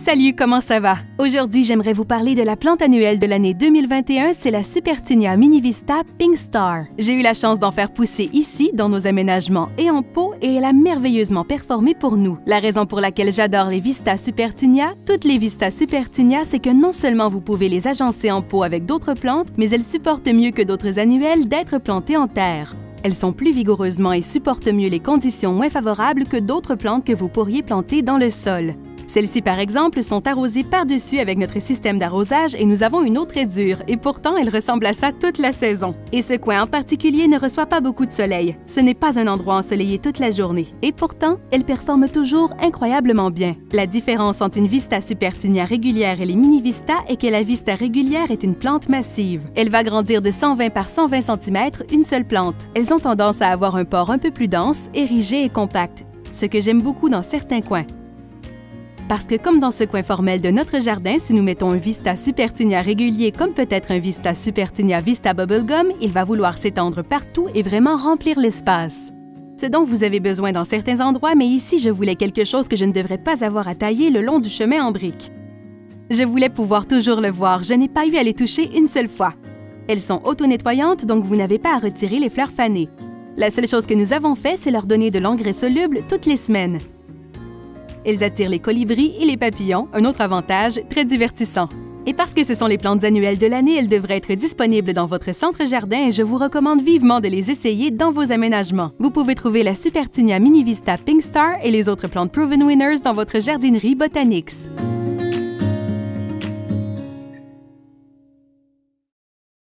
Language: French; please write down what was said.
Salut, comment ça va? Aujourd'hui, j'aimerais vous parler de la plante annuelle de l'année 2021, c'est la Supertinia minivista Pink Star. J'ai eu la chance d'en faire pousser ici, dans nos aménagements et en pot, et elle a merveilleusement performé pour nous. La raison pour laquelle j'adore les Vistas Supertinia, toutes les Vistas Supertinia, c'est que non seulement vous pouvez les agencer en pot avec d'autres plantes, mais elles supportent mieux que d'autres annuelles d'être plantées en terre. Elles sont plus vigoureusement et supportent mieux les conditions moins favorables que d'autres plantes que vous pourriez planter dans le sol. Celles-ci, par exemple, sont arrosées par-dessus avec notre système d'arrosage et nous avons une eau très dure, et pourtant, elles ressemblent à ça toute la saison. Et ce coin en particulier ne reçoit pas beaucoup de soleil. Ce n'est pas un endroit ensoleillé toute la journée. Et pourtant, elles performent toujours incroyablement bien. La différence entre une Vista Supertinia régulière et les mini-Vista est que la Vista régulière est une plante massive. Elle va grandir de 120 par 120 cm, une seule plante. Elles ont tendance à avoir un port un peu plus dense, érigé et compact, ce que j'aime beaucoup dans certains coins. Parce que comme dans ce coin formel de notre jardin, si nous mettons un Vista Supertinia régulier comme peut-être un Vista Supertinia Vista Bubblegum, il va vouloir s'étendre partout et vraiment remplir l'espace. Ce dont vous avez besoin dans certains endroits, mais ici je voulais quelque chose que je ne devrais pas avoir à tailler le long du chemin en briques. Je voulais pouvoir toujours le voir, je n'ai pas eu à les toucher une seule fois. Elles sont auto-nettoyantes, donc vous n'avez pas à retirer les fleurs fanées. La seule chose que nous avons fait, c'est leur donner de l'engrais soluble toutes les semaines. Elles attirent les colibris et les papillons, un autre avantage très divertissant. Et parce que ce sont les plantes annuelles de l'année, elles devraient être disponibles dans votre centre-jardin et je vous recommande vivement de les essayer dans vos aménagements. Vous pouvez trouver la Supertinia minivista Pink Star et les autres plantes Proven Winners dans votre jardinerie Botanix.